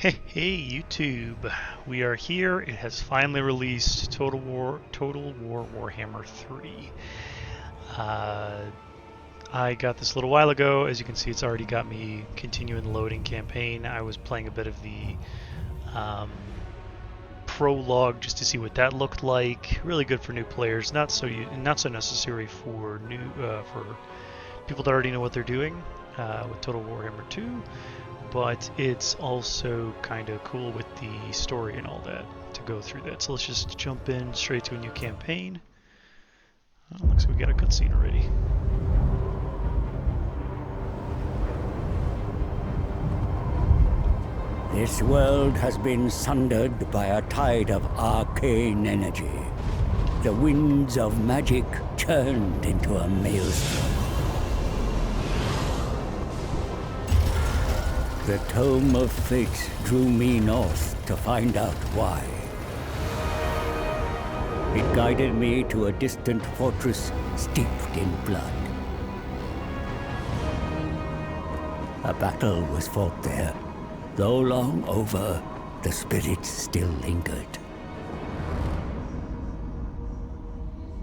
Hey YouTube, we are here. It has finally released Total War Warhammer 3. I got this a little while ago. As you can see, it's already got me continuing the loading campaign. I was playing a bit of the prologue just to see what that looked like. Really good for new players, not so necessary for for people that already know what they're doing with Total Warhammer 2. But it's also kind of cool with the story and all that to go through that. So let's just jump in straight to a new campaign. Oh, looks like we got a cutscene already. This world has been sundered by a tide of arcane energy. The winds of magic churned into a maelstrom. The Tome of Fate drew me north to find out why. It guided me to a distant fortress steeped in blood. A battle was fought there. Though long over, the spirits still lingered.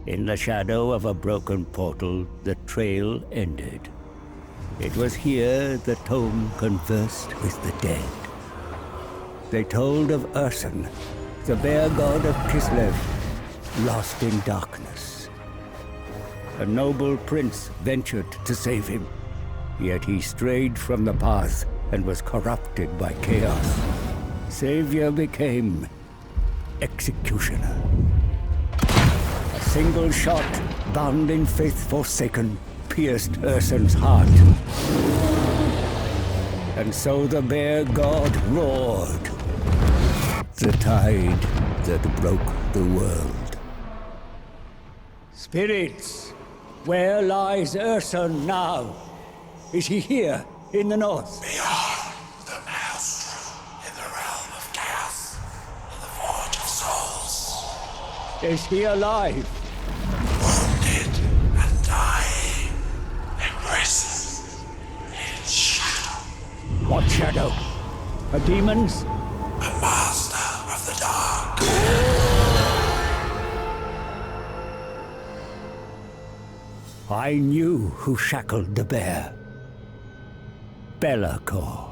In the shadow of a broken portal, the trail ended. It was here the tome conversed with the dead. They told of Urson, the bear god of Kislev, lost in darkness. A noble prince ventured to save him, yet he strayed from the path and was corrupted by chaos. Savior became executioner. A single shot, bound in faith forsaken, pierced Urson's heart. And so the bear god roared. The tide that broke the world. Spirits, where lies Urson now? Is he here in the north? Beyond the maelstrom, in the realm of chaos, in the forge of souls. Is he alive? Wounded and dying, imprisoned in shadow. What shadow? A demon's? A master of the dark. I knew who shackled the bear. Be'lakor.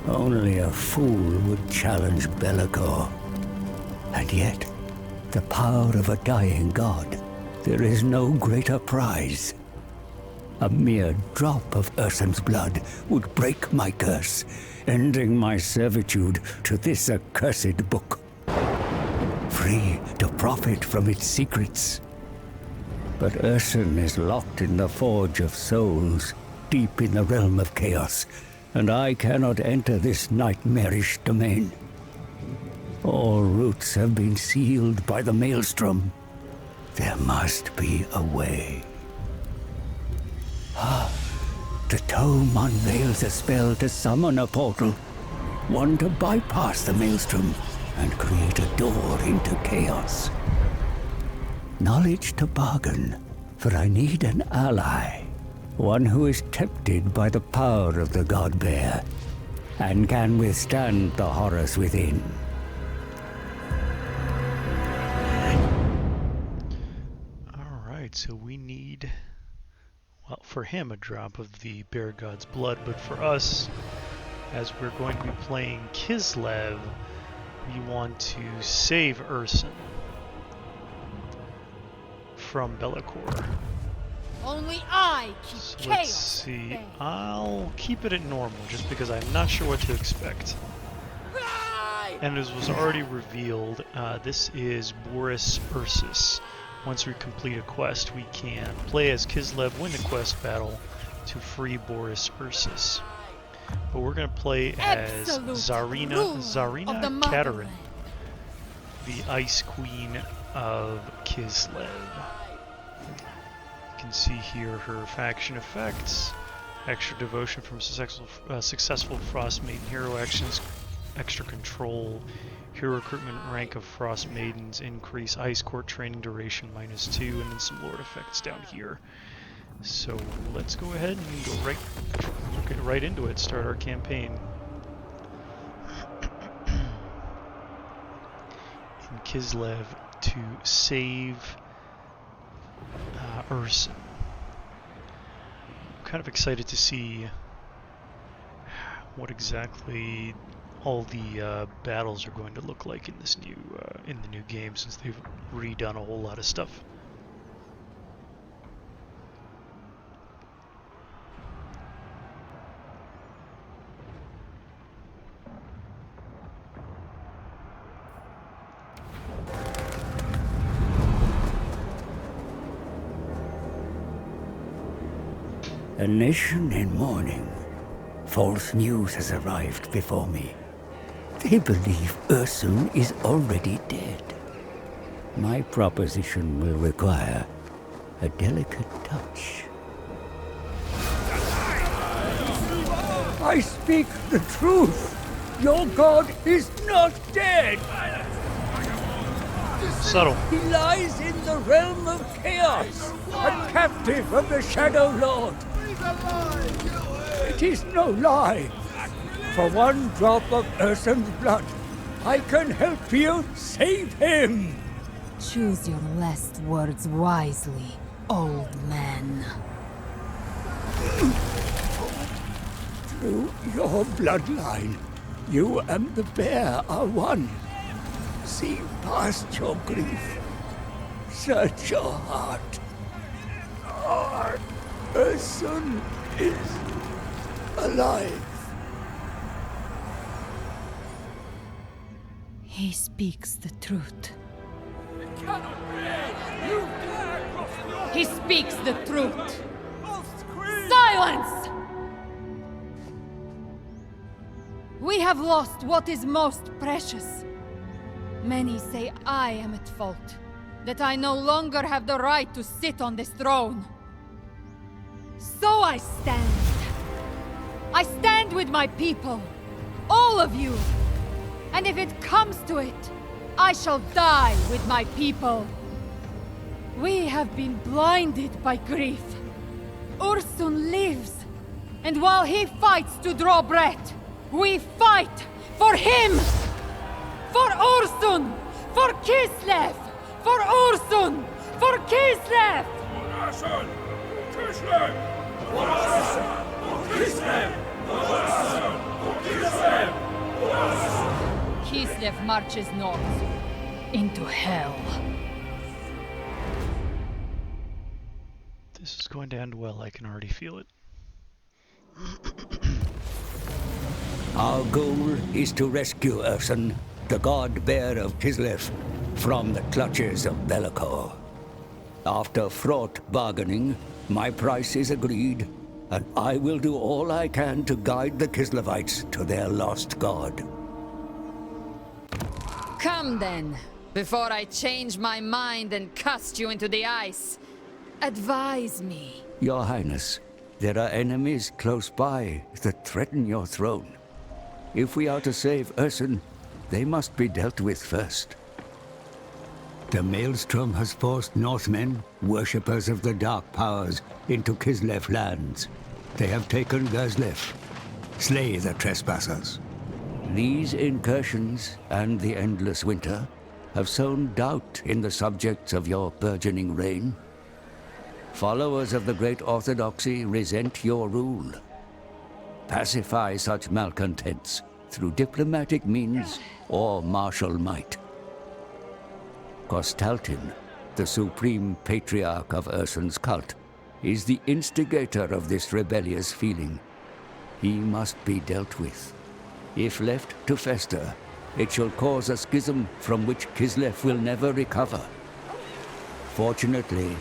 Only a fool would challenge Be'lakor. And yet, the power of a dying god, there is no greater prize. A mere drop of Urson's blood would break my curse, ending my servitude to this accursed book. Free to profit from its secrets. But Urson is locked in the Forge of Souls, deep in the realm of chaos, and I cannot enter this nightmarish domain. All routes have been sealed by the maelstrom. There must be a way. The tome unveils a spell to summon a portal. One to bypass the maelstrom and create a door into chaos. Knowledge to bargain, for I need an ally. One who is tempted by the power of the god bear and can withstand the horrors within. Alright, so we need, well, for him a drop of the bear god's blood, but for us, as we're going to be playing Kislev, we want to save Urson from Be'lakor. Only I keep So chaos. let's see. at bay. I'll keep it at normal just because I'm not sure what to expect. And as was already revealed, this is Boris Ursus. Once we complete a quest, we can play as Kislev, win the quest battle to free Boris Ursus. But we're going to play as Absolute Tzarina ruler of the Katarin, motherland. the Ice Queen of Kislev. You can see here her faction effects, extra devotion from successful Frost Maiden hero actions, extra control, Hero recruitment rank of Frost Maidens increase, Ice Court training duration -2, and then some Lord effects down here. So let's go ahead and get right into it, start our campaign. In Kislev to save Urson. I'm kind of excited to see what exactly all the battles are going to look like in this new in the new game, since they've redone a whole lot of stuff. A nation in mourning. False news has arrived before me. They believe Ursun is already dead. My proposition will require a delicate touch. I speak the truth. Your god is not dead. Subtle. He lies in the realm of chaos, a captive of the Shadow Lord. It is no lie. For one drop of Ursun's blood, I can help you save him. Choose your last words wisely, old man. Through your bloodline, you and the bear are one. See past your grief. Search your heart. Ursun is alive. He speaks the truth. He speaks the truth. Silence! We have lost what is most precious. Many say I am at fault, that I no longer have the right to sit on this throne. So I stand. I stand with my people, all of you. And if it comes to it, I shall die with my people. We have been blinded by grief. Ursun lives, and while he fights to draw breath, we fight for him! For Ursun! For Kislev! For Ursun! For Kislev! Ursun! Kislev! Ursun! Kislev! Ursun! Kislev! Kislev marches north, into hell. This is going to end well, I can already feel it. Our goal is to rescue Ursun, the god-bear of Kislev, from the clutches of Bellicor. After fraught bargaining, my price is agreed, and I will do all I can to guide the Kislevites to their lost god. Come then, before I change my mind and cast you into the ice. Advise me. Your Highness, there are enemies close by that threaten your throne. If we are to save Ursun, they must be dealt with first. The Maelstrom has forced Northmen, worshippers of the Dark Powers, into Kislev lands. They have taken Kislev. Slay the trespassers. These incursions and the endless winter have sown doubt in the subjects of your burgeoning reign. Followers of the Great Orthodoxy resent your rule. Pacify such malcontents through diplomatic means or martial might. Kostaltin, the supreme patriarch of Ursun's cult, is the instigator of this rebellious feeling. He must be dealt with. If left to fester, it shall cause a schism from which Kislev will never recover. Fortunately,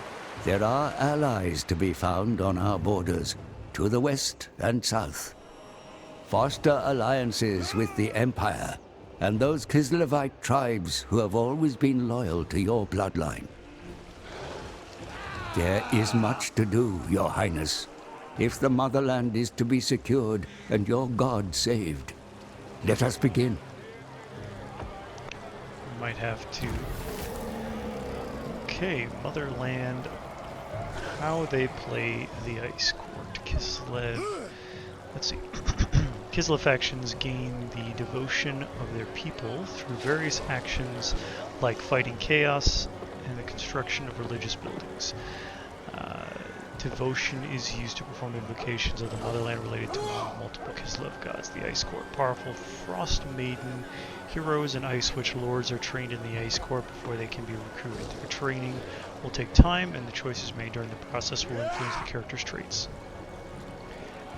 there are allies to be found on our borders, to the west and south. Foster alliances with the Empire and those Kislevite tribes who have always been loyal to your bloodline. There is much to do, Your Highness, if the motherland is to be secured and your god saved. Let us begin. might have to... Okay, Motherland. How they play the Ice Court. Kislev. Let's see. Kislev factions gain the devotion of their people through various actions like fighting chaos and the construction of religious buildings. Devotion is used to perform invocations of the motherland related to multiple Kislev gods. The Ice Court. Powerful Frost Maiden heroes and Ice Witch lords are trained in the Ice Court before they can be recruited. Their training will take time, and the choices made during the process will influence the character's traits.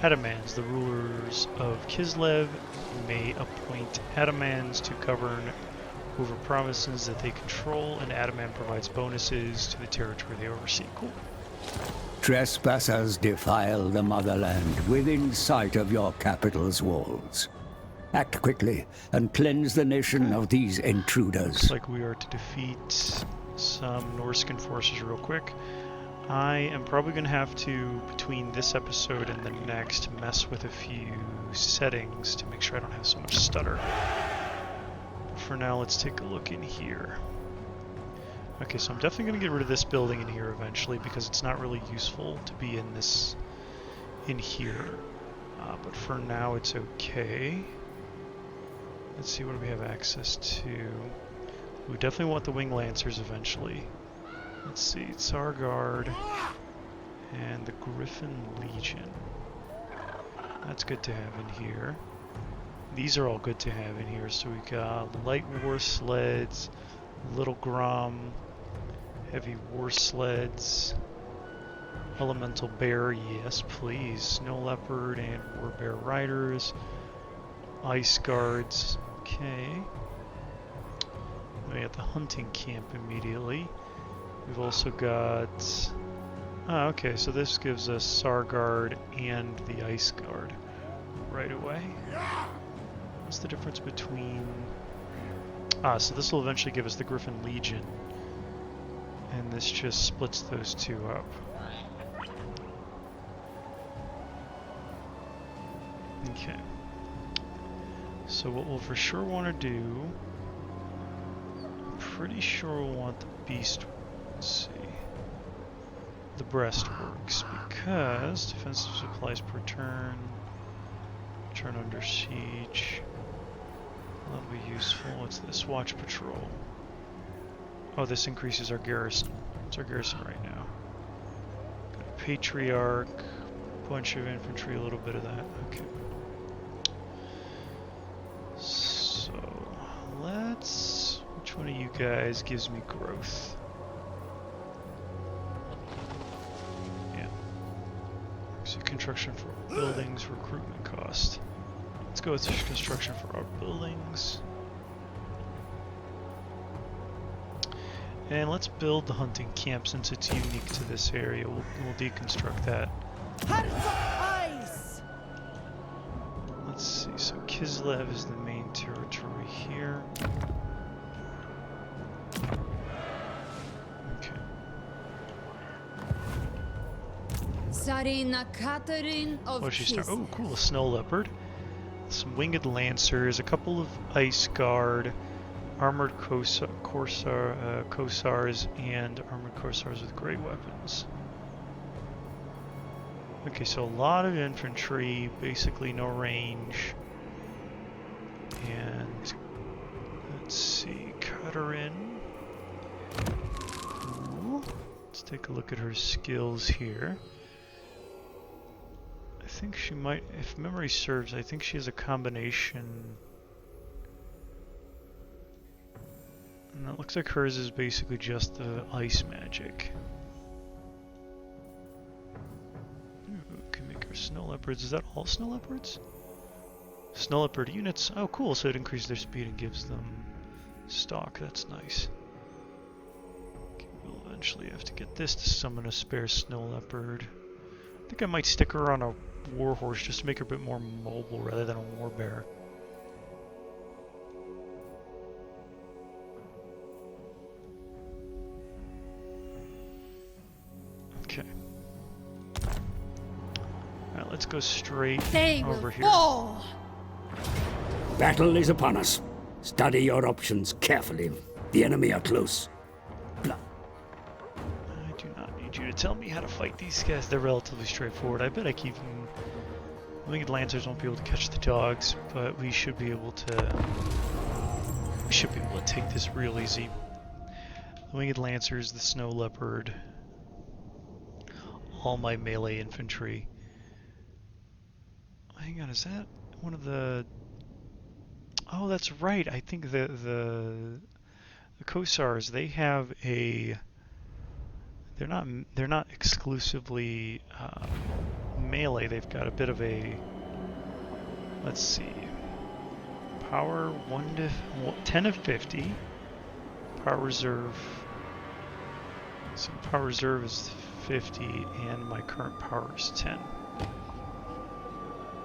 Adamans. The rulers of Kislev may appoint Adamans to govern over provinces that they control, and Adaman provides bonuses to the territory they oversee. Cool. Trespassers defile the motherland within sight of your capital's walls. Act quickly and cleanse the nation of these intruders. Looks like we are to defeat some Norscan forces real quick. I am probably going to have to, between this episode and the next, mess with a few settings to make sure I don't have so much stutter. For now, let's take a look in here. Okay, so I'm definitely going to get rid of this building in here eventually because it's not really useful to be in this, in here. But for now, it's okay. Let's see, what do we have access to? We definitely want the Wing Lancers eventually. Let's see, Tsar Guard and the Griffin Legion. That's good to have in here. These are all good to have in here. So we got light war sleds, little Grom, heavy war sleds, elemental bear, yes please, snow leopard and war bear riders, ice guards, okay. We got the hunting camp immediately. We've also got, okay, so this gives us Tsar Guard and the ice guard right away. What's the difference between... so this will eventually give us the Griffin Legion. And this just splits those two up. Okay. So what we'll for sure want to do... I'm pretty sure we'll want the beast... Let's see... The breastworks, because defensive supplies per turn... Turn under siege... That'll be useful. What's this? Watch patrol. Oh, this increases our garrison. It's our garrison right now. Got a patriarch, bunch of infantry, a little bit of that. Okay. So, let's... Which one of you guys gives me growth? Yeah. So construction for buildings, recruitment cost. Let's go with construction for our buildings. And let's build the hunting camp since it's unique to this area. We'll deconstruct that. Let's see, so Kislev is the main territory here. Okay. Tzarina Katarin of Kislev. Oh, cool, a snow leopard. Some winged lancers, a couple of ice guard, armored corsars, and armored corsars with great weapons. Okay, so a lot of infantry, basically no range. And let's see, Katarin. Ooh. Let's take a look at her skills here. I think she might, if memory serves, I think she has a combination. And it looks like hers is basically just the ice magic. Ooh, can make her snow leopards. Is that all snow leopards? Snow leopard units. Oh, cool. So it increases their speed and gives them stock. That's nice. Okay, we'll eventually have to get this to summon a spare snow leopard. I think I might stick her on a warhorse just to make her a bit more mobile rather than a warbear. Okay. Alright, let's go straight over here. Battle is upon us. Study your options carefully. The enemy are close. I do not need you to tell me how to fight these guys. They're relatively straightforward. I bet I keep them. Winged Lancers won't be able to catch the dogs, but we should be able to. We should be able to take this real easy. The Winged Lancers, the Snow Leopard, all my melee infantry. Hang on, is that one of the? Oh, that's right. I think the Kossars, they have a. They're not exclusively melee. They've got a bit of a. Let's see. Power 10 of 50. Power reserve. So power reserve is 50, and my current power is 10.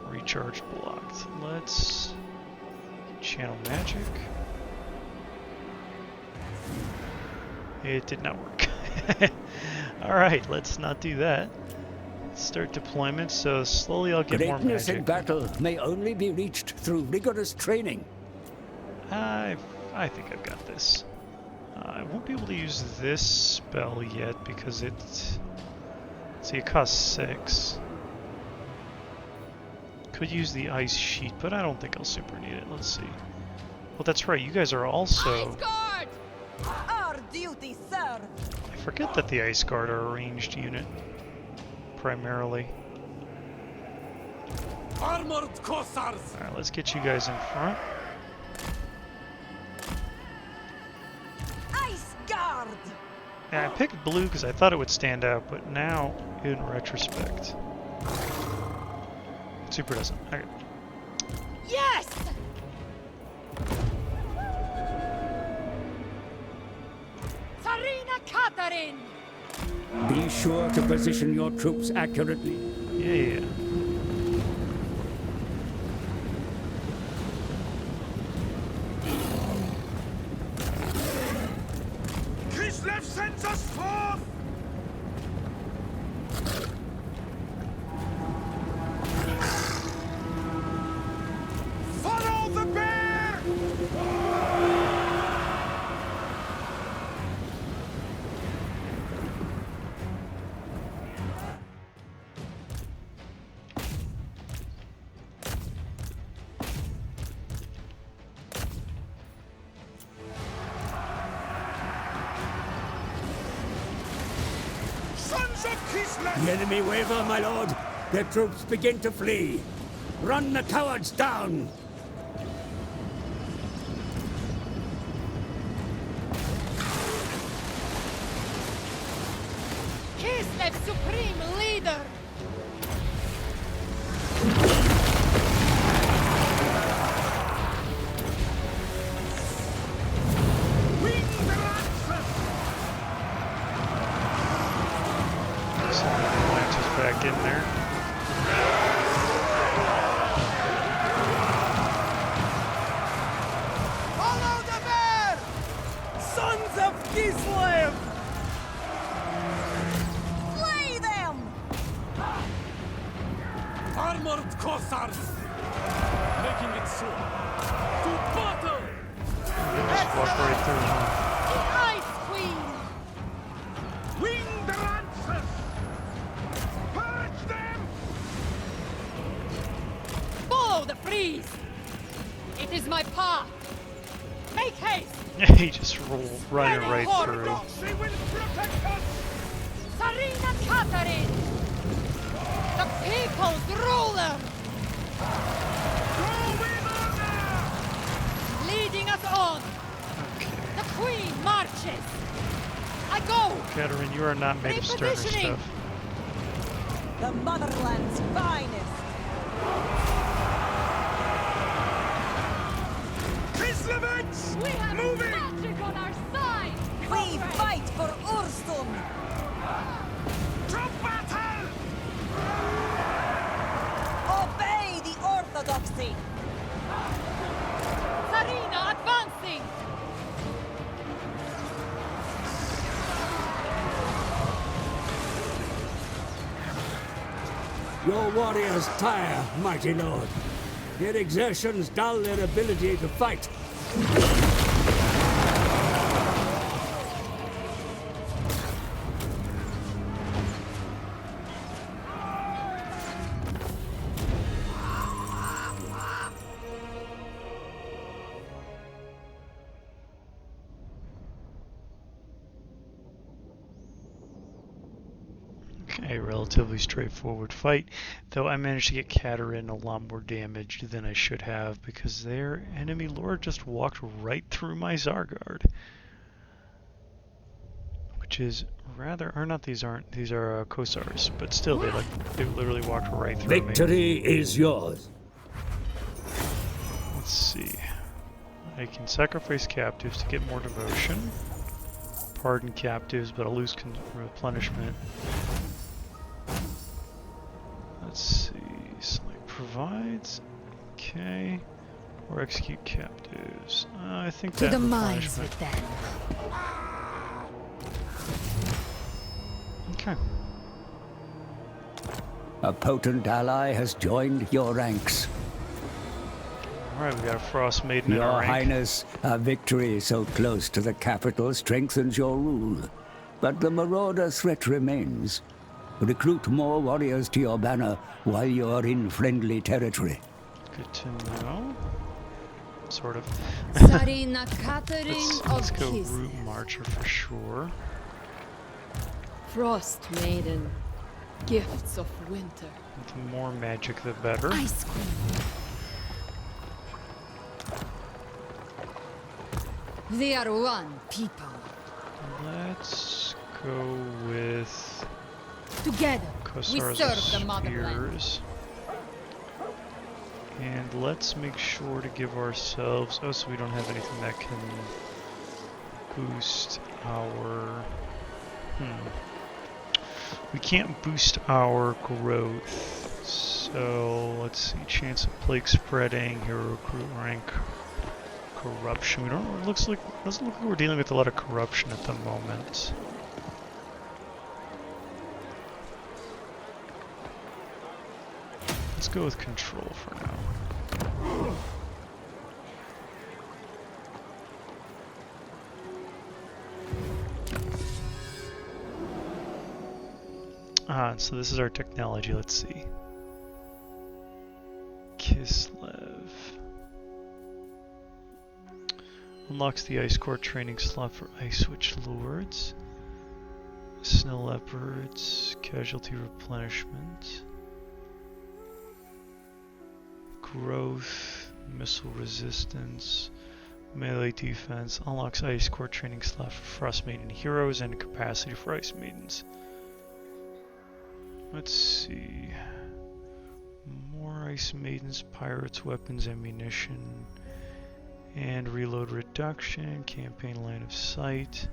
Recharge blocked. Let's channel magic. It did not work. Alright, let's not do that. Let's start deployment, so slowly I'll get more Greatness in magic. battle may only be reached through rigorous training. I think I've got this. I won't be able to use this spell yet because it costs 6. Could use the ice sheet, but I don't think I'll super need it. Let's see. Well, that's right. You guys are also. Ice Guard! Our duty, sir. I forget that the Ice Guard are a ranged unit, primarily. Armored Kossars! Alright, let's get you guys in front. Ice guard. Yeah, I picked blue because I thought it would stand out, but now, in retrospect, super doesn't. Okay. Yes! Tzarina Katarin! Be sure to position your troops accurately. Yeah. Kislev sends us forth! Follow the bear! Sons of Kislev! The enemy waver, my lord. Their troops begin to flee. Run the cowards down. Kislev Supreme Leader! Wing the lances! Some of the Lancers back in there. Follow the bear. Sons of Kislev. Slay them. Armored Kossars! Making it so. To battle! Just walk right through. The Ice Queen! Wing the lances! Purge them! Follow the freeze! It is my path! Make haste! He just running right through. They will protect us! Tzarina Katarin! The people's ruler! Go with honor! Leading us on! Okay. The Queen marches! I go! Katarin, you are not made of sterner Repositioning. stuff. The motherland's finest. Kislevets! We have Moving! magic on our side! We fight for Urstum. To battle! Obey the orthodoxy. Tzarina advancing! Your warriors tire, mighty lord. Their exertions dull their ability to fight. a relatively straightforward fight, though I managed to get Katarin a lot more damage than I should have because their enemy lord just walked right through my Zargard. Which is rather, or not, these are Kosars, but still they literally walked right through me. Victory is yours. Let's see. I can sacrifice captives to get more devotion. Pardon captives, but I'll lose replenishment. Let's see. Select provides. Okay. Or execute captives. I think To that the mines replenishment. with them. Okay. A potent ally has joined your ranks. Alright, we got a Frost Maiden in Your our rank. Highness, a victory so close to the capital strengthens your rule. But the marauder threat remains. Recruit more warriors to your banner while you're in friendly territory. Good to know. Sort of. Tzarina Katarin Let's of go Root Kislev. Marcher for sure. Frost Maiden. Gifts of winter. The more magic, the better. Ice Queen. We are one people. Let's go with Together, we Kosar's serve the motherland. Spears. And let's make sure to give ourselves... Oh, so we don't have anything that can boost our... We can't boost our growth. So, let's see. Chance of plague spreading, hero recruit rank, corruption. We don't... It doesn't look like we're dealing with a lot of corruption at the moment. Let's go with control for now. So this is our technology, let's see. Kislev. Unlocks the Ice Core training slot for Ice Witch Lords. Snow Leopards, Casualty Replenishment. Growth, Missile Resistance, Melee Defense. Unlocks Ice Core training slot for Frost Maiden Heroes and capacity for Ice Maidens. Let's see. More Ice Maidens, Pirates, Weapons, Ammunition, and Reload Reduction, Campaign Line of Sight.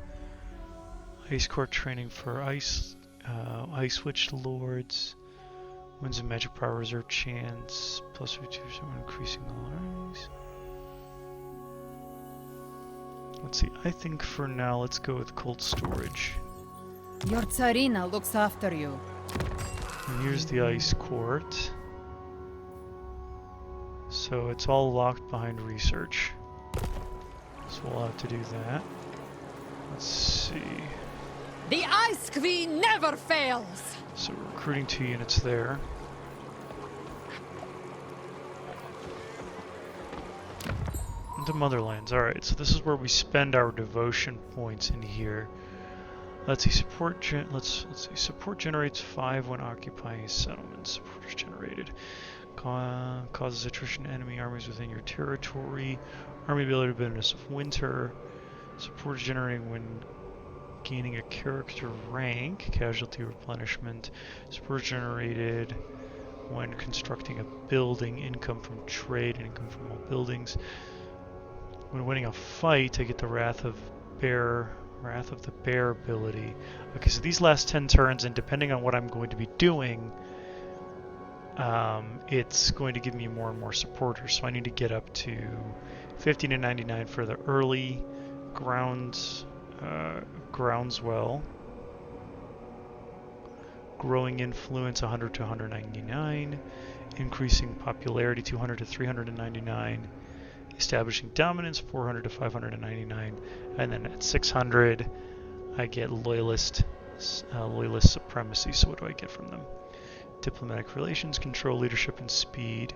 Ice Core training for Ice Witch Lords. Winds of Magic Power Reserve Chance, plus 2% when increasing all enemies. Let's see, I think for now let's go with Cold Storage. Your Tzarina looks after you. And here's the Ice Court. So it's all locked behind research. So we'll have to do that. Let's see. The Ice Queen never fails! So we're recruiting 2 units there. Into Motherlands. Alright, so this is where we spend our devotion points in here. Let's see, support generates 5 when occupying a settlement. Support is generated. Causes attrition to enemy armies within your territory. Army ability bonus of winter. Support is generating when gaining a character rank. Casualty replenishment. Support is generated when constructing a building. Income from trade and income from all buildings. When winning a fight, I get the Wrath of the Bear ability. Okay, so these last 10 turns, and depending on what I'm going to be doing, it's going to give me more and more supporters. So I need to get up to 50 to 99 for the early groundswell. Growing influence 100 to 199. Increasing popularity 200 to 399. Establishing dominance 400 to 599, and then at 600 I get loyalist supremacy. So what do I get from them? Diplomatic relations, control, leadership, and speed.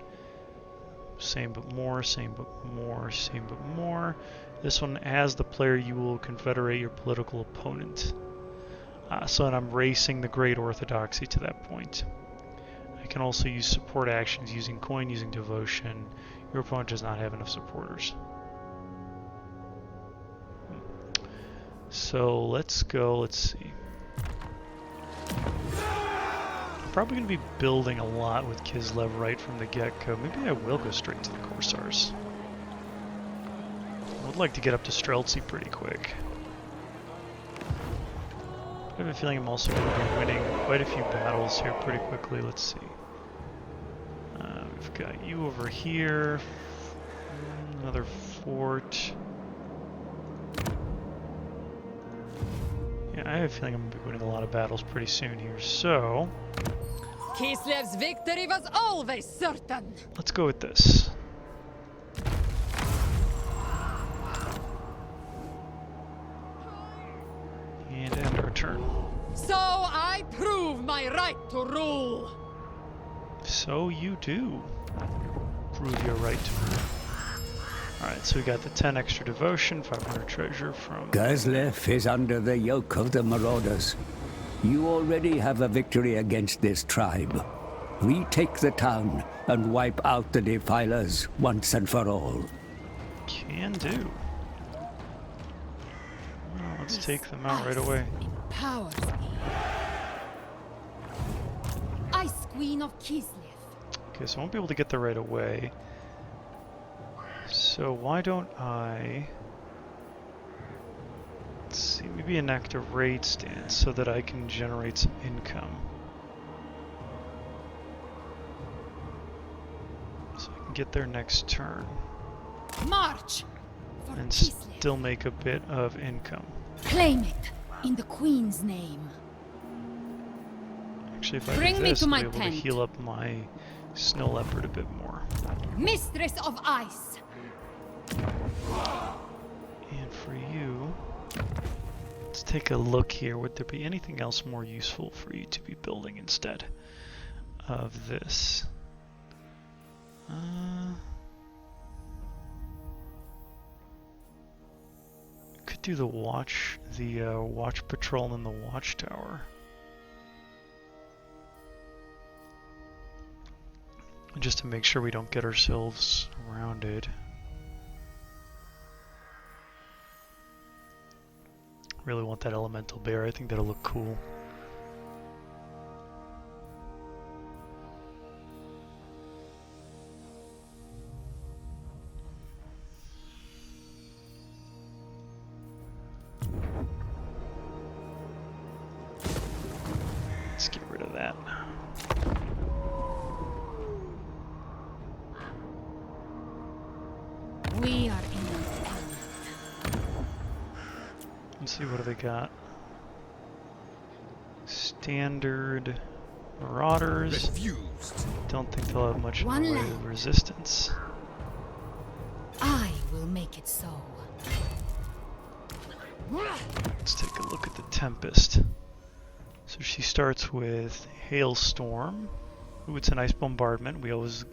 Same but more, same but more, same but more. This one, as the player, you will confederate your political opponent. So I'm racing the Great Orthodoxy to that point. I can also use support actions using coin, using devotion. Your opponent does not have enough supporters. So let's go, let's see. I'm probably going to be building a lot with Kislev right from the get-go. Maybe I will go straight to the Corsairs. I would like to get up to Streltsy pretty quick. I have a feeling I'm also going to be winning quite a few battles here pretty quickly. Let's see. We've got you over here. Another fort. Yeah, I have a feeling I'm going to be winning a lot of battles pretty soon here. So, Kislev's victory was always certain. let's go with this. And end our turn. So I prove my right to rule. So you do. Prove your right to rule. Alright, so we got the 10 extra devotion, 500 treasure from... Kislev is under the yoke of the marauders. You already have a victory against this tribe. Retake the town and wipe out the defilers once and for all. Can do. Well, let's take them out right away. Empowers me. Ice Queen of Kislev. Okay, so I won't be able to get there right away. So why don't I... Let's see, maybe enact a raid stand so that I can generate some income. So I can get there next turn March for and Kislev. still make a bit of income. Claim it in the Queen's name. Actually, if I Bring do me this, to I'll my be able tent. to heal up my snow leopard a bit more. Mistress of Ice. And for you, let's take a look here. Would there be anything else more useful for you to be building instead of this? Could do the watch patrol and the watchtower. Just to make sure we don't get ourselves surrounded. Really want that elemental bear. I think that'll look cool. Let's get rid of that. We are in the Let's see, what do they got? Standard marauders. Refused. Don't think they'll have much in One the way land. of resistance. I will make it so. Let's take a look at the Tempest. So she starts with Hailstorm. Ooh, it's a nice bombardment. We always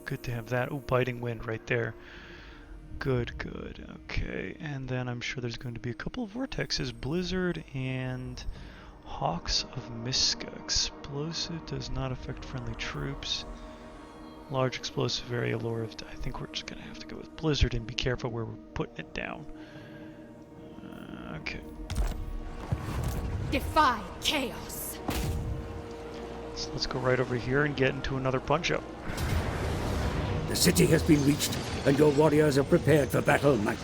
good to have that. Ooh, Biting Wind right there. Good, good. Okay, and then I'm sure there's going to be a couple of vortexes. Blizzard and Hawks of Miska. Explosive does not affect friendly troops. Large explosive area lure. I think we're just going to have to go with Blizzard and be careful where we're putting it down. Okay. Defy chaos. So let's go right over here and get into another punch-up. The city has been reached, and your warriors are prepared for battle, Mike.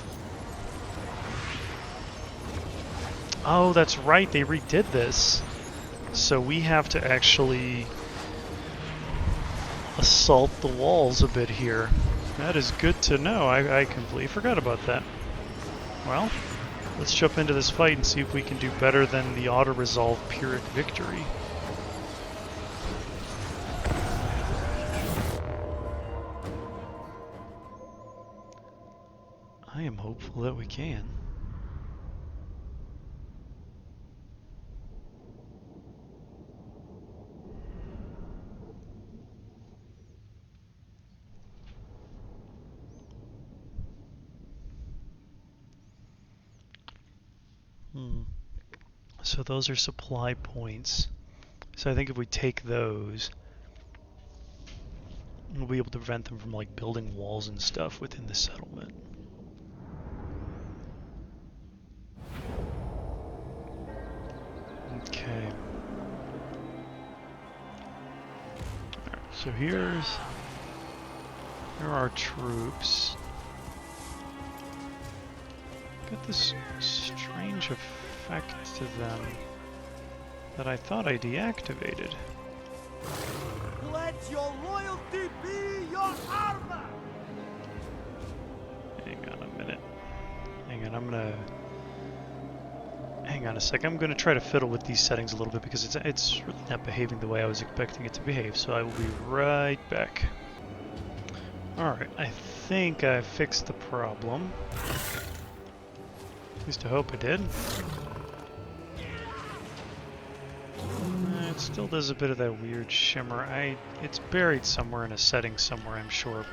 Oh, that's right, they redid this. So we have to actually assault the walls a bit here. That is good to know. I completely forgot about that. Well, let's jump into this fight and see if we can do better than the auto-resolve Pyrrhic victory. I am hopeful that we can. So those are supply points. So I think if we take those, we'll be able to prevent them from like building walls and stuff within the settlement. Okay. Alright, so here are our troops. Got this strange effect to them that I thought I deactivated. Let your loyalty be your armor! Hang on a minute. Hang on, hang on a sec. I'm gonna try to fiddle with these settings a little bit because it's really not behaving the way I was expecting it to behave, so I will be right back. Alright, I think I fixed the problem. At least I hope I did. It still does a bit of that weird shimmer. It's buried somewhere in a setting somewhere, I'm sure.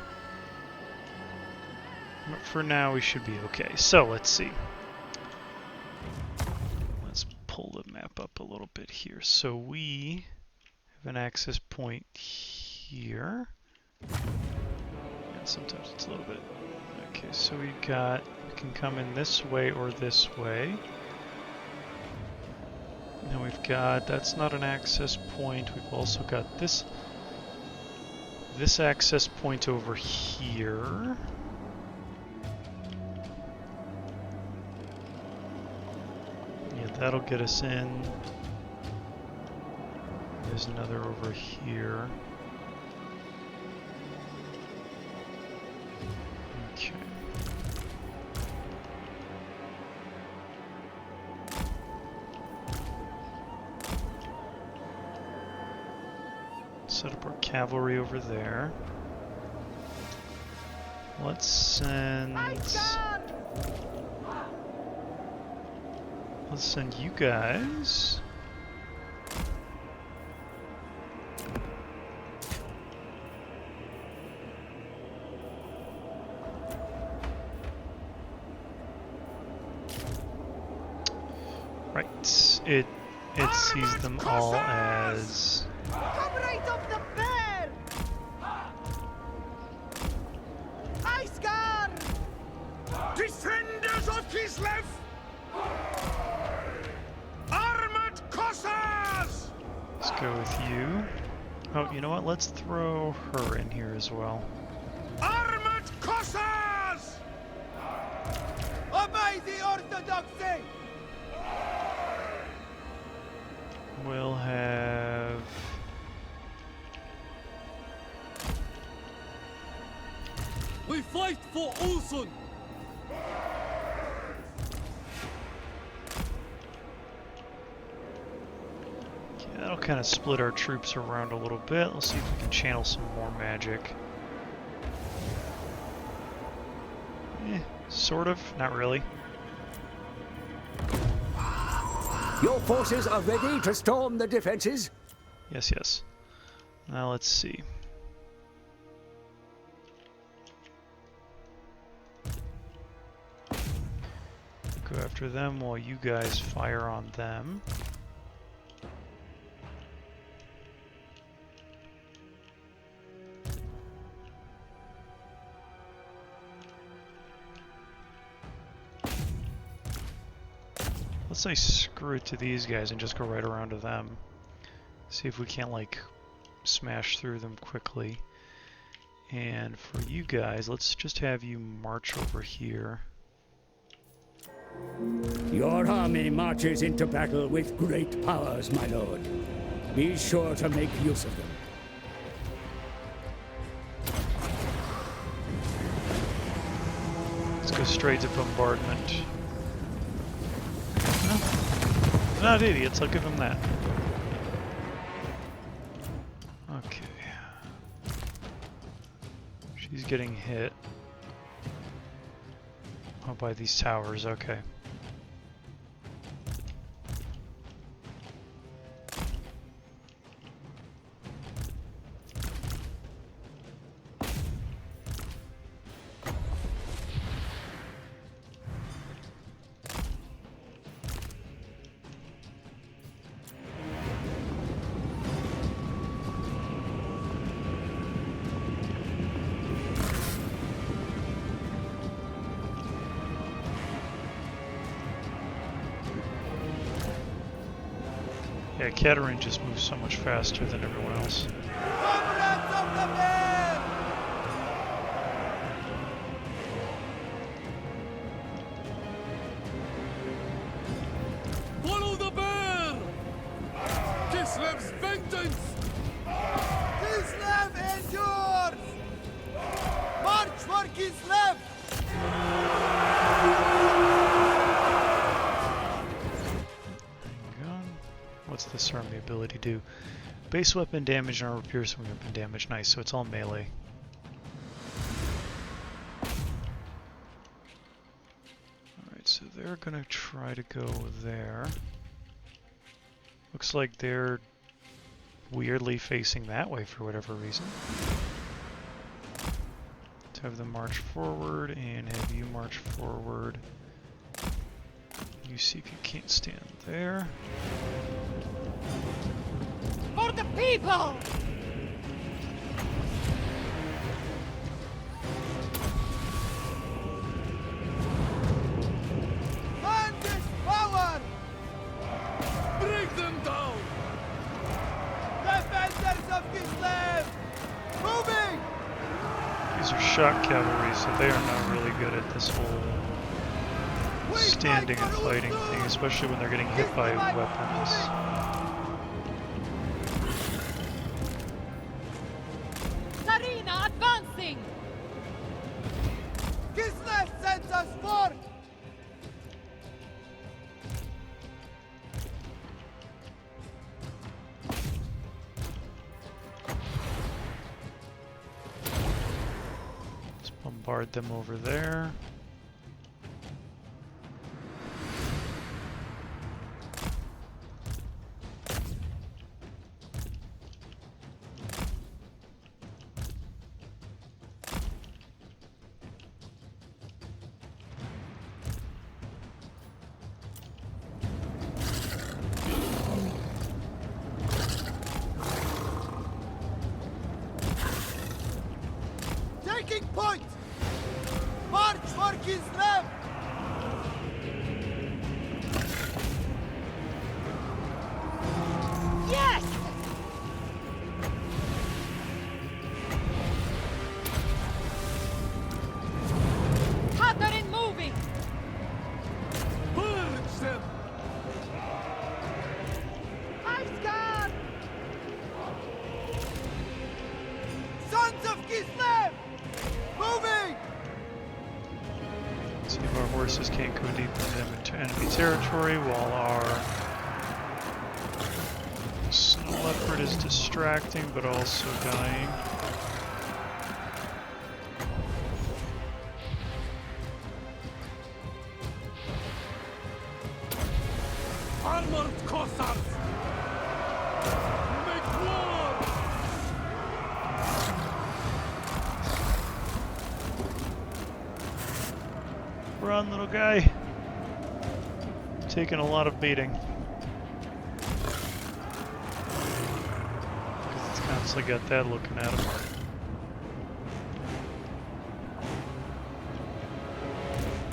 But for now, we should be okay. So, let's see. Let's pull the map up a little bit here. So we have an access point here. And sometimes it's a little bit... Okay, so we can come in this way or this way. Now we've got, that's not an access point. We've also got this access point over here. Yeah, that'll get us in. There's another over here. Okay. Set up our cavalry over there. Let's send you guys. Right. It sees them all as Comrades of the bear! Ice Guard! Defenders of Kislev! Armored Cossars! Let's go with you. Oh, you know what? Let's throw her in here as well. Armored Cossars! Obey the orthodoxy! We'll have... We fight for Ulsun! Okay, that'll kind of split our troops around a little bit. Let's see if we can channel some more magic. Sort of. Not really. Your forces are ready to storm the defenses? Yes, yes. Now let's see. Go after them while you guys fire on them. Let's say screw it to these guys and just go right around to them. See if we can't like smash through them quickly. And for you guys, let's just have you march over here. Your army marches into battle with great powers, my lord. Be sure to make use of them. Let's go straight to bombardment. No, they're not idiots, I'll give them that. Okay. She's getting hit. Oh, by these towers, okay. Yeah, Katarin just moves so much faster than everyone else. Comrades of the bear! Follow the bear! Kislev's vengeance! Kislev endures! March for Kislev! Hang on. What's this army ability do? Base weapon damage and armor piercing weapon damage. Nice, so it's all melee. Alright, so they're gonna try to go there. Looks like they're weirdly facing that way for whatever reason. Let's have them march forward and have you march forward. You see if you can't stand there. For the people! Man this power! Bring them down! Defenders of Kislev! Moving! These are shock cavalry, so they are not really good at this whole standing and fighting thing, especially when they're getting hit by weapons. Tzarina advancing! Kislev sends us forth! Let's bombard them over there. Taking point! March for Kislev! Yes! Katarin moving! Purge them! Iceguard! Sons of Kislev! Moving! See if our horses can't go deep into enemy territory while our snow leopard is distracting but also dying. Armored Cossacks! Make war! Run, little guy. Taking a lot of beating. It's constantly got that looking at him.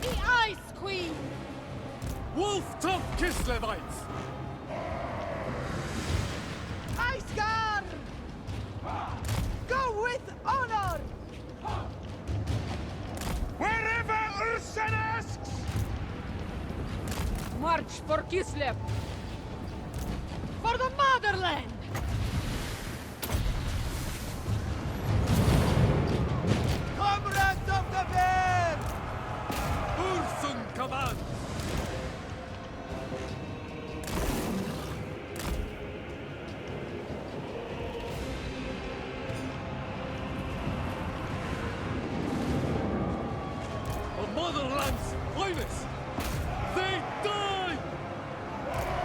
The Ice Queen! Wolf-tough Kislevites! Iceguard! Go with honor! Wherever Ursen asks! March for Kislev! For the motherland! Comrades of the bear! Ursen commands! The motherland's finest! They die!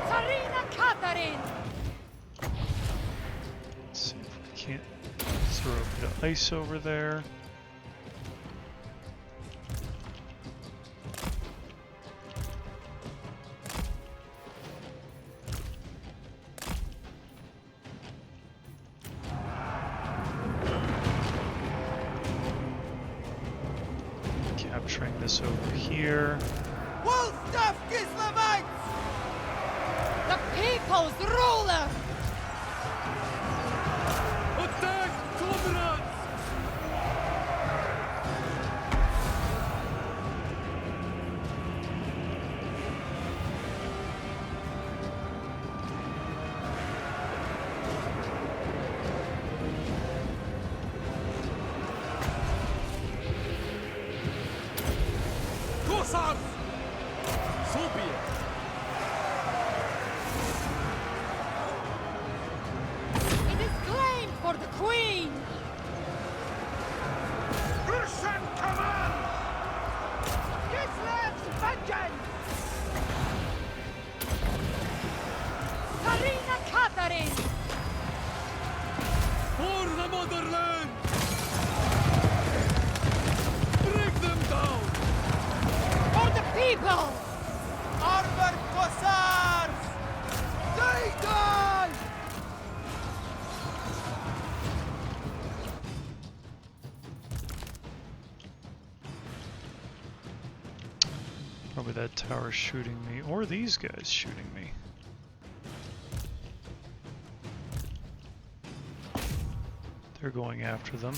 Tzarina Katarin! Let's see if we can't throw a bit of ice over there. Capturing this over here. Wolf-tough Kislevites! The people's ruler! for the Queen! Urson command! Kislev's vengeance! Tzarina Katarin! For the motherland! Break them down! For the people! Armored Kossars! They die! Probably that tower shooting me, or these guys shooting me. They're going after them.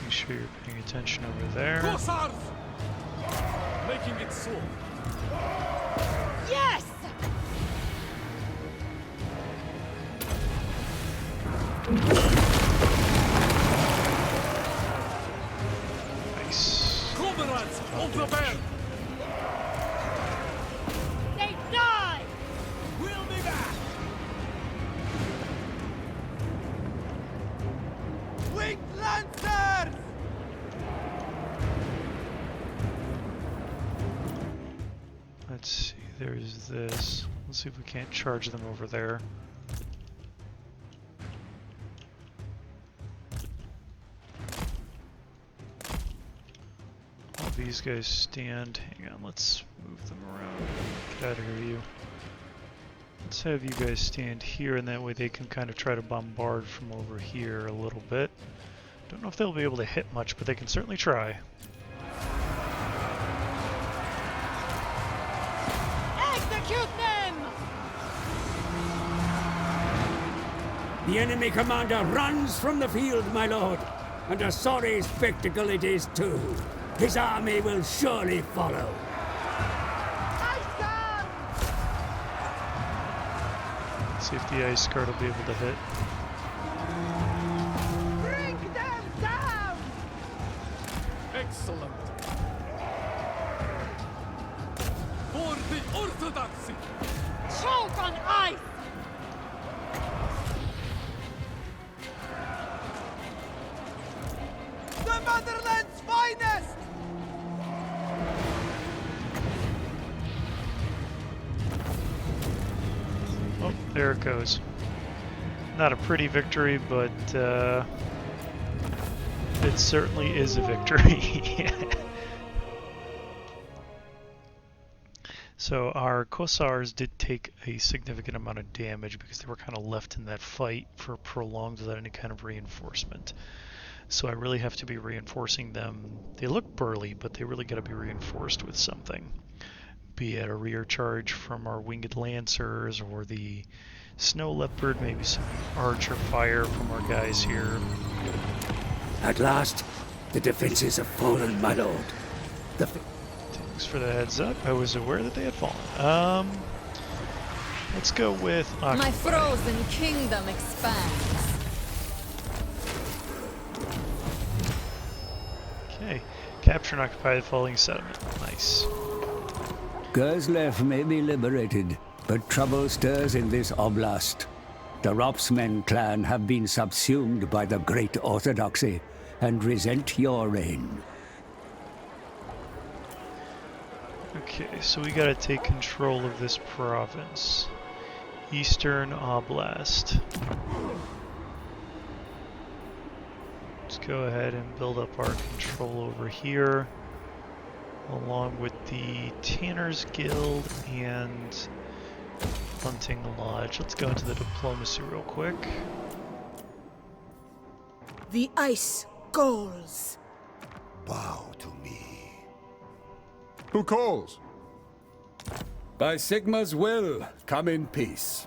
Make sure you're paying attention over there. Kossars! Making it so. Yes! Nice. Comrades of the band! They die! We'll be back! Winged Lancers! Let's see, there's this. Let's see if we can't charge them over there. All these guys stand. Hang on, let's move them around. Get out of here, you. Let's have you guys stand here, and that way they can kind of try to bombard from over here a little bit. Don't know if they'll be able to hit much, but they can certainly try. Execute them! The enemy commander runs from the field, my lord, and a sorry spectacle it is too. His army will surely follow. Ice gun! Let's see if the ice guard will be able to hit. Bring them down! Excellent! For the Orthodoxy! Choke on ice! The motherland's finest! Oh, there it goes. Not a pretty victory, but it certainly is a victory. So our Kossars did take a significant amount of damage because they were kind of left in that fight for prolonged without any kind of reinforcement. So I really have to be reinforcing them. They look burly, but they really got to be reinforced with something. Be it a rear charge from our winged lancers or the snow leopard, maybe some archer fire from our guys here. At last, the defenses have fallen, my lord. Thanks for the heads up. I was aware that they had fallen. Let's go with My Occupy. frozen kingdom expands. Okay. Capture and occupy the falling settlement. Nice. Kislev may be liberated, but trouble stirs in this oblast. The Ropsmen clan have been subsumed by the Great Orthodoxy and resent your reign. Okay, so we gotta take control of this province. Eastern Oblast. Let's go ahead and build up our control over here, along with the Tanner's Guild and Hunting Lodge. Let's go into the diplomacy real quick. The ice calls. Bow to me. Who calls? By Sigma's will, come in peace.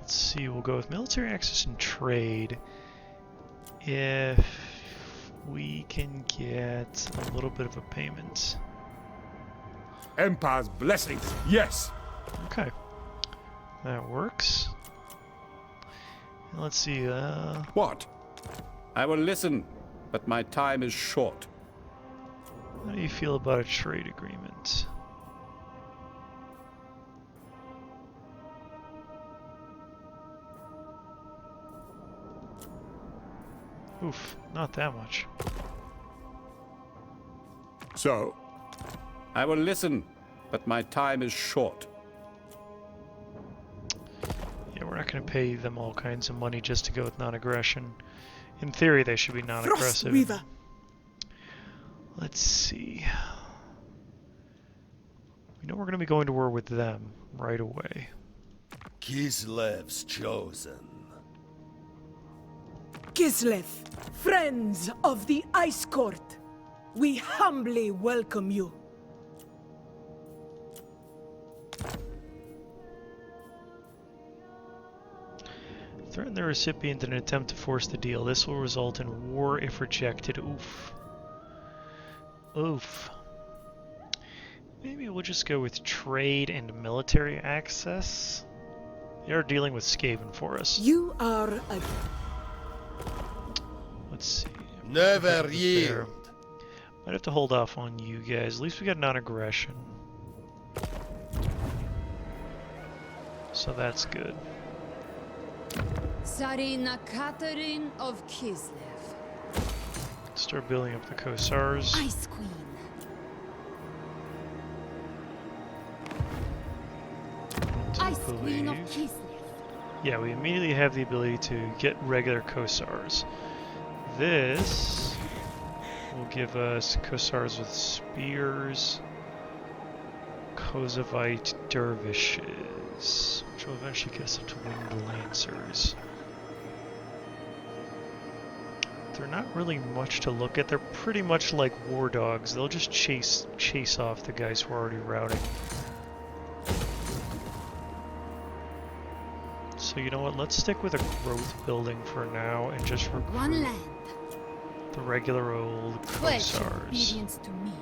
Let's see, we'll go with military access and trade. If we can get a little bit of a payment. Empire's blessings, yes. Okay, that works. Let's see. What? I will listen, but my time is short. How do you feel about a trade agreement? Oof, not that much. So, I will listen, but my time is short. Yeah, we're not going to pay them all kinds of money just to go with non-aggression. In theory, they should be non-aggressive. Frostweaver. Let's see. We know we're going to be going to war with them right away. Kislev's chosen. Kislev, friends of the Ice Court, we humbly welcome you. Threaten the recipient in an attempt to force the deal. This will result in war if rejected. Oof. Oof. Maybe we'll just go with trade and military access. They are dealing with Skaven for us. You are a... Let's see. Never yield. Might have to hold off on you guys. At least we got non-aggression. So that's good. Tzarina Katarin of Kislev. Start building up the Kossars. Ice Queen. Ice Queen of Kislev. Yeah, we immediately have the ability to get regular Kossars. This will give us Kossars with spears, Kozovite dervishes, which will eventually get us up to winged lancers. They're not really much to look at. They're pretty much like war dogs. They'll just chase off the guys who are already routing. So you know what? Let's stick with a growth building for now and just recruit One land. the regular old Pledge your Kossars. obedience to me.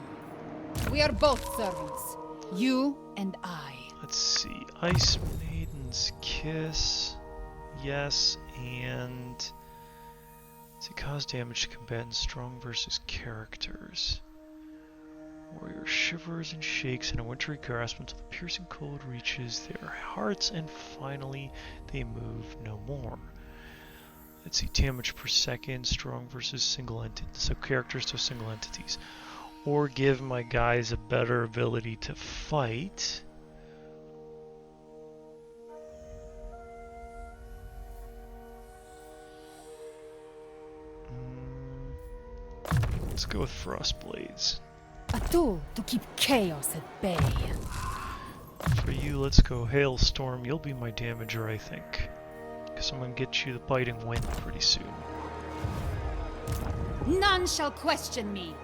We are both servants. You and I. Let's see. Ice Maiden's Kiss. Yes, and to cause damage to combatants strong versus characters. Warrior shivers and shakes in a wintry grasp until the piercing cold reaches their hearts, and finally they move no more. Let's see, damage per second, strong versus single entity, so characters to single entities. Or give my guys a better ability to fight. Let's go with Frostblades. A tool to keep chaos at bay. For you, let's go Hailstorm. You'll be my damager, I think. Because I'm going to get you the biting wind pretty soon. None shall question me.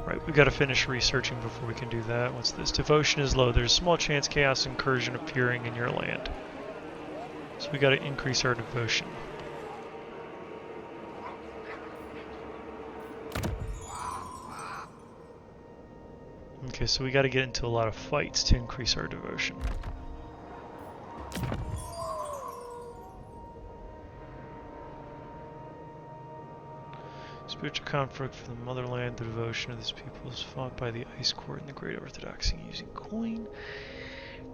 Right, we got to finish researching before we can do that. What's this? Devotion is low. There's a small chance chaos incursion appearing in your land. So we got to increase our devotion. Okay, so we got to get into a lot of fights to increase our devotion. Spiritual conflict for the motherland. The devotion of this people is fought by the Ice Court and the Great Orthodoxy using coin.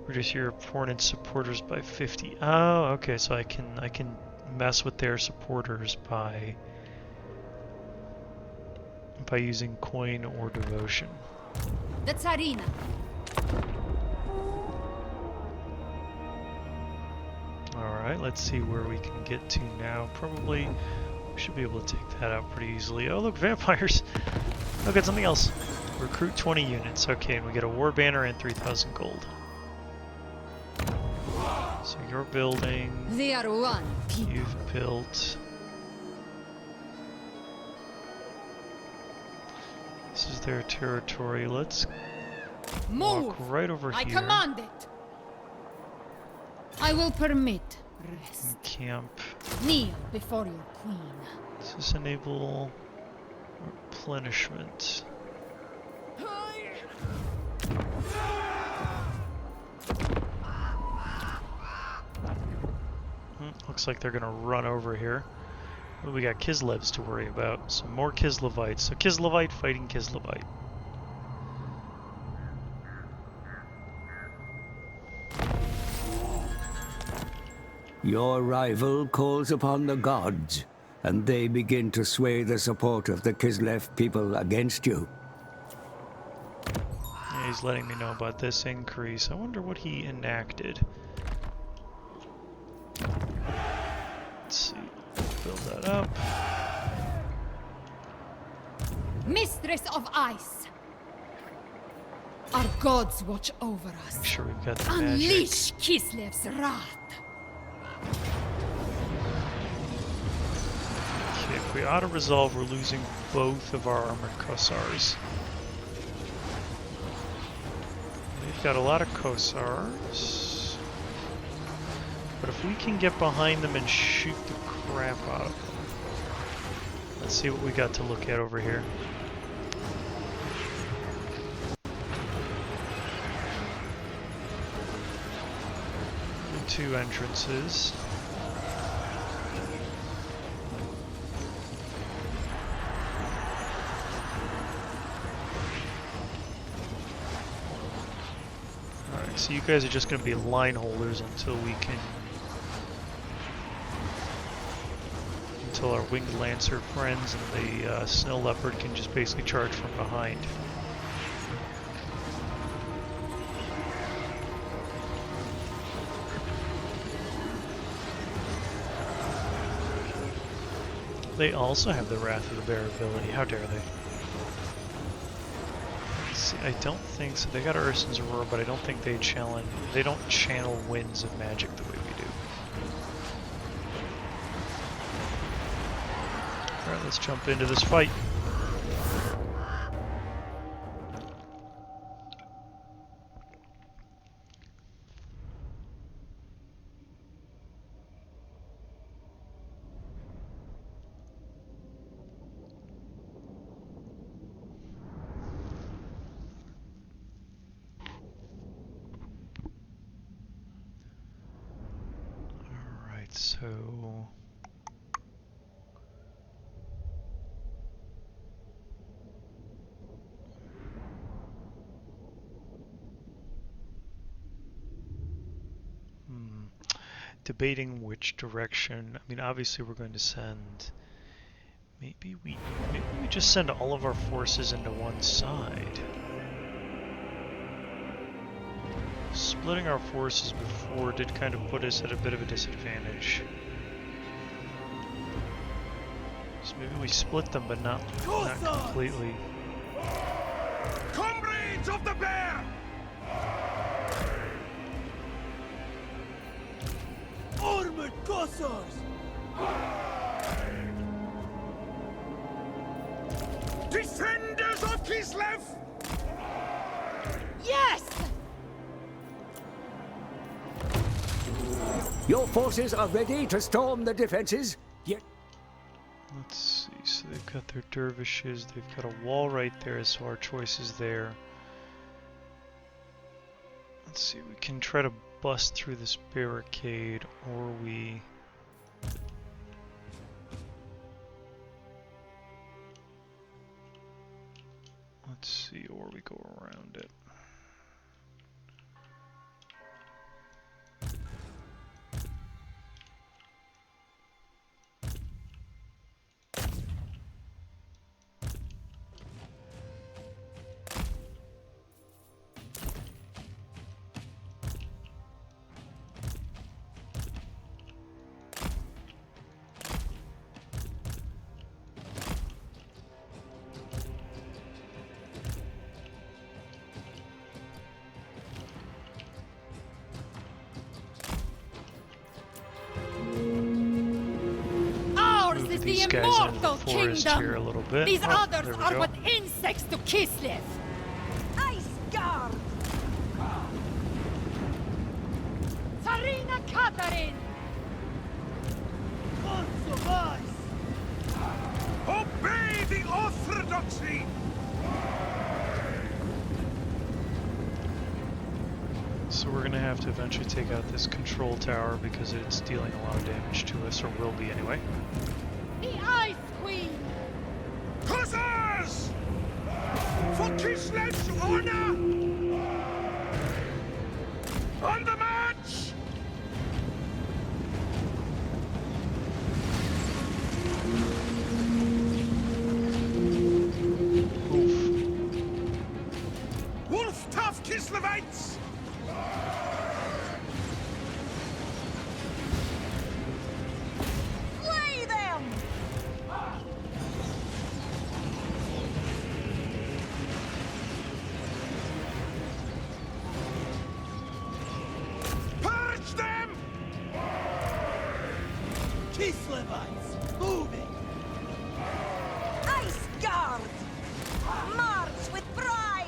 Reduce your opponent's supporters by 50. Oh, okay, so I can mess with their supporters by using coin or devotion. The Tzarina. Alright, let's see where we can get to now. Probably, we should be able to take that out pretty easily. Oh look, vampires! Look at something else. Recruit 20 units. Okay, and we get a war banner and 3,000 gold. So you're building. They are one people. You've built. This is their territory. Let's Move! walk right over I here. command it. I will permit rest. And camp. Kneel before your queen. Does this enable replenishment? looks like they're going to run over here. Well, we got Kislevs to worry about. Some more Kislevites. So Kislevite fighting Kislevite. Your rival calls upon the gods, and they begin to sway the support of the Kislev people against you. Yeah, he's letting me know about this increase. I wonder what he enacted. Let's see. Build that up. Mistress of Ice! Our gods watch over us. Make sure we've got the magic. Unleash Kislev's wrath! Okay, if we auto-resolve, we're losing both of our armored Kossars. We've got a lot of Kossars. But if we can get behind them and shoot the crap out of them. Let's see what we got to look at over here. Two entrances. Alright, so you guys are just going to be line holders until we can... until our winged lancer friends and the snow leopard can just basically charge from behind. They also have the Wrath of the Bear ability. How dare they? Let's see, I don't think so. They got Ursun's Aurora, but I don't think they challenge. They don't channel winds of magic the way we do. All right, let's jump into this fight. So debating which direction. I mean, obviously we're going to send, maybe we just send all of our forces into one side. Splitting our forces before did kind of put us at a bit of a disadvantage. So maybe we split them, but not completely. Comrades of the bear! Armored Kossars! Defenders of Kislev! Yes! Your forces are ready to storm the defenses, yet... Let's see, so they've got their dervishes, they've got a wall right there, so our choice is there. Let's see, we can try to bust through this barricade, or we... Let's see, or we go around it. The guys into the immortal forest kingdom! here a little bit. These Oh, others there we are go. but insects to Kislev! Ice Guard! Tzarina Katarin! Gods of Ice! Obey the orthodoxy! So we're gonna have to eventually take out this control tower because it's dealing a lot of damage to us, or will be anyway. The Ice Queen! Hussars! For Kislev's honor! On the march! Wolf tough Kislevites! Slay them! Purge them! Kislevites, moving! Ice Guard! March with pride!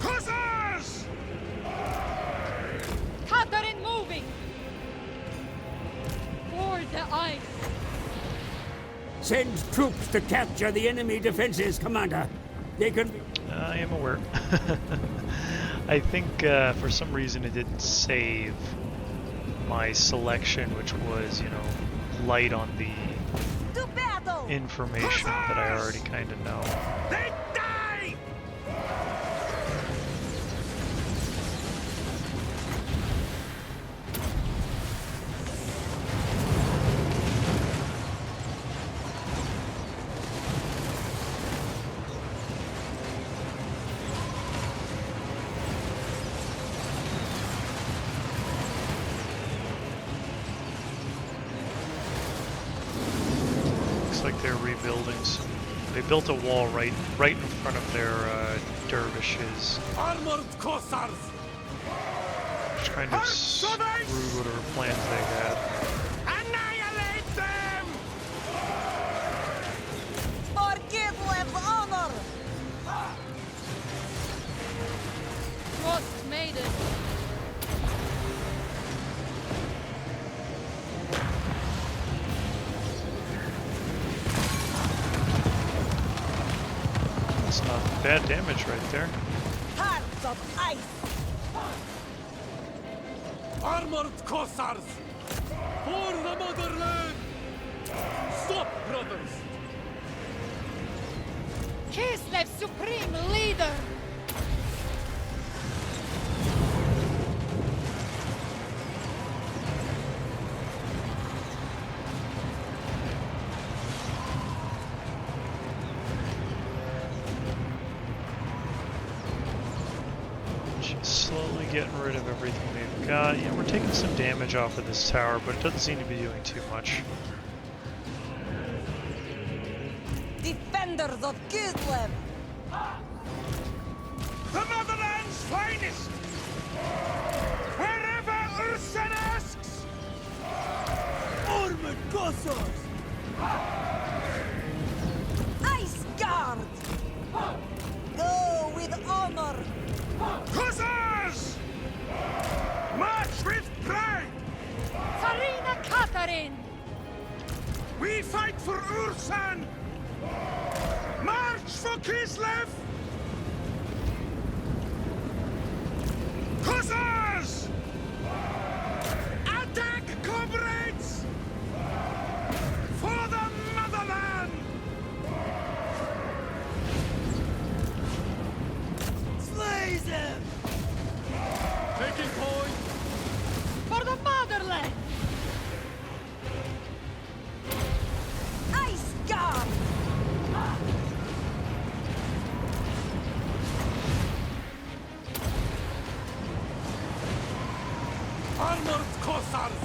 Hussars! Katarin moving! For the ice! Send troops to capture the enemy defenses, Commander. They can... I am aware. I think for some reason it didn't save my selection, which was, you know, light on the To battle! information that I already kind of know. They die! Looks like they're rebuilding some. They built a wall right in front of their dervishes, Armored Cossars! which kind of screwed whatever plans they had. Annihilate them! For Kislev's honor! Frost Maiden! That's not bad damage right there. Hearts of ice! Armored Cossars! For the motherland! Stop, brothers! Kislev's supreme leader! Just slowly getting rid of everything they've got. Yeah, we're taking some damage off of this tower, but it doesn't seem to be doing too much. Defenders of Kislev! The motherland's finest! Wherever Ursen asks! Armored Cossars! Ice Guard! Go with honor! Hussars! March with pride! Tzarina Katarin! We fight for Ursan! March for Kislev! Hussars! Attack, comrades! For the motherland! Slay them! Taking point! For the motherland! Ice Guard! Armored Cossars!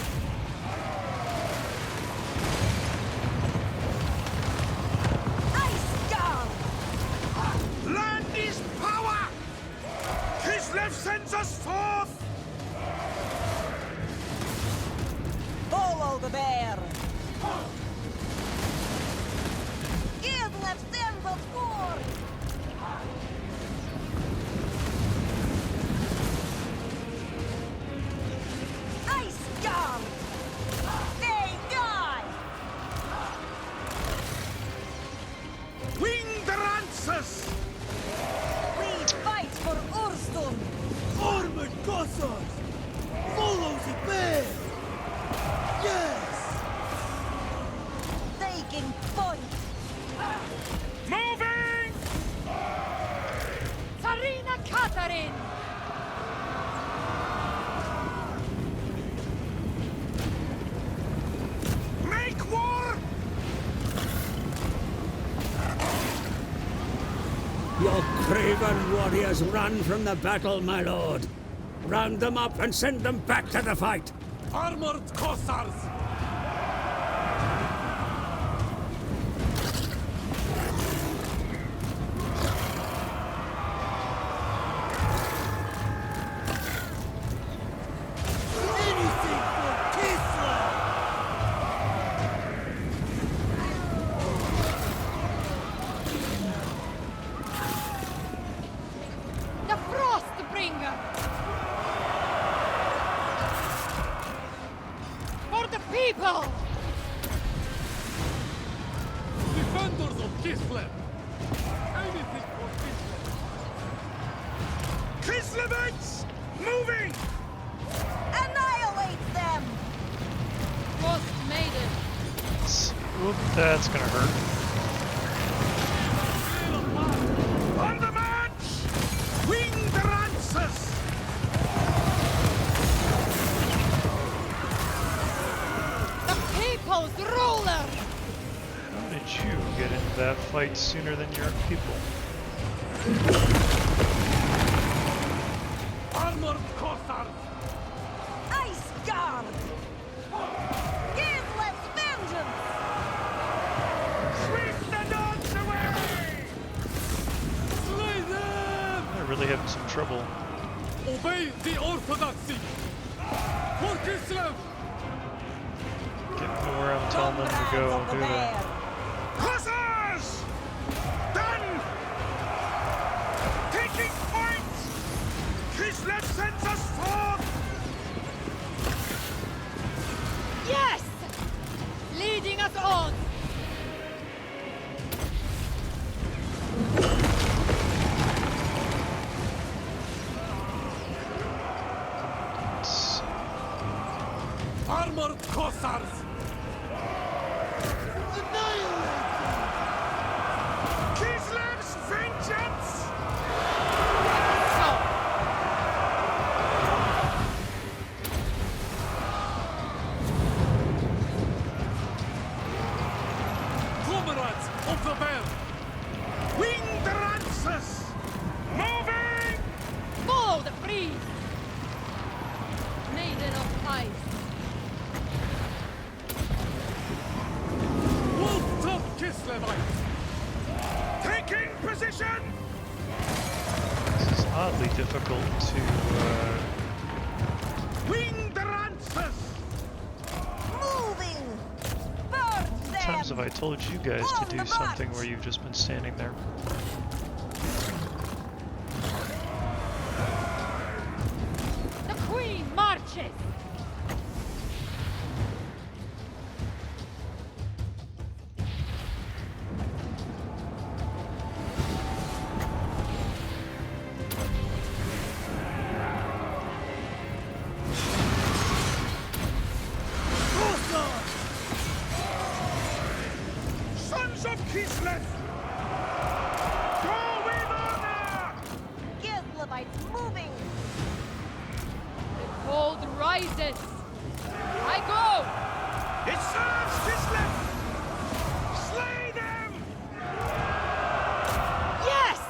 Ice Guard! Land is power! Kislev sends us forth! Follow the bear! Kislev sends us forth! Ice Guard! They die! Winged Lancers! We fight for Urstum! Armored Cossars! Katarin! Make war! Your craven warriors run from the battle, my lord. Round them up and send them back to the fight. Armored Cossars! Anything for Kislev! The Frostbringer! For the people! Defenders of Kislev! Anything for Kislev! Kislevites! Moving! Annihilate them! Frost Maiden! Oop, that's gonna hurt. On the march! Wing the lances! The people's ruler! How did you get into that fight sooner than your people? Armored Cossars! Ice Guard! Kislev's vengeance! Sweep the dogs away! Slay them! They're really having some trouble. Obey the orthodoxy! For Kislev! Getting to where I'm telling them to go, do they? Hussars! Done! Taking point! Kislev sends us forth! Yes! Leading us on! Armored Cossars! Kislev's vengeance! So, Comrades of the Bear! Wing the lances! Moving! follow the breeze! Maiden of Ice! Wolf-top Kislevites! Taking position! This is oddly difficult to, Wing the lances! Moving! Burn them! times have I told you guys to do something where you've just been standing there? The Queen marches! Sons of Kislev! Go with honor! Kislevites moving! The cold rises! I go! It serves Kislev! Slay them! Yes!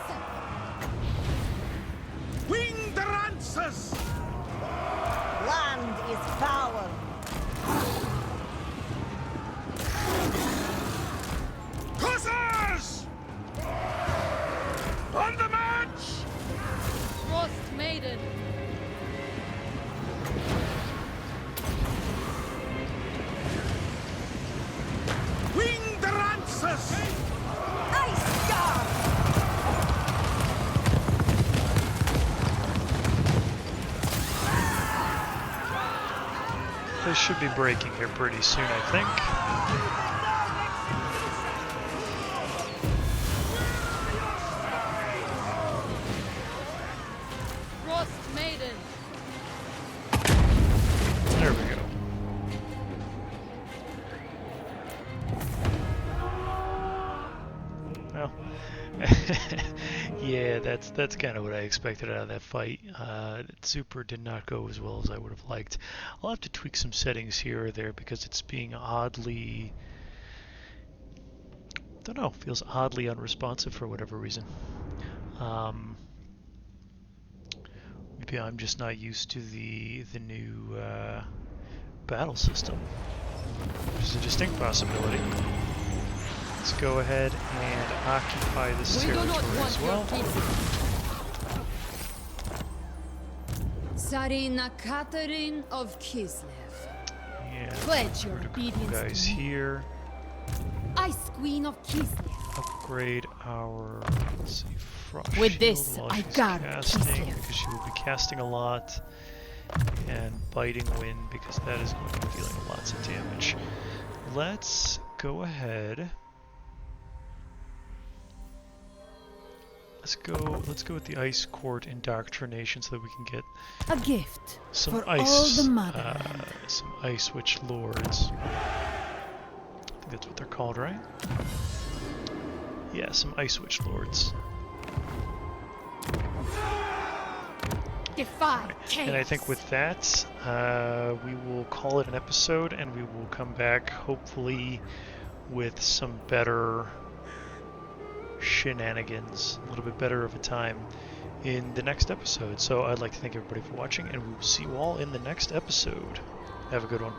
Wing the lances! Land is power! Hussars! On the march! Frost Maiden! Wing the lances! Ice Guard! They should be breaking here pretty soon, I think. Frost Maiden! There we go. Well, Yeah, that's kind of what I expected out of that fight. It super did not go as well as I would have liked. I'll have to tweak some settings here or there because it's being oddly, I don't know, feels oddly unresponsive for whatever reason. Maybe I'm just not used to the new battle system, which is a distinct possibility. Let's go ahead and occupy this territory as well. Tzarina Katarin of Kislev. Yeah, Pledge your critical obedience guys to me. here. Ice Queen of Kislev. Upgrade our, let's see, frost With shield this, while I she's guard casting, Kislev. because she will be casting a lot, and biting wind because that is going to be dealing lots of damage. Let's go ahead. Let's go with the ice court indoctrination so that we can get A gift some for ice, all the motherland. some ice witch lords. I think that's what they're called, right? Yeah, some ice witch lords. Defy chaos. And I think with that, we will call it an episode, and we will come back hopefully with some better shenanigans, a little bit better of a time in the next episode. So I'd like to thank everybody for watching, and we will see you all in the next episode. Have a good one.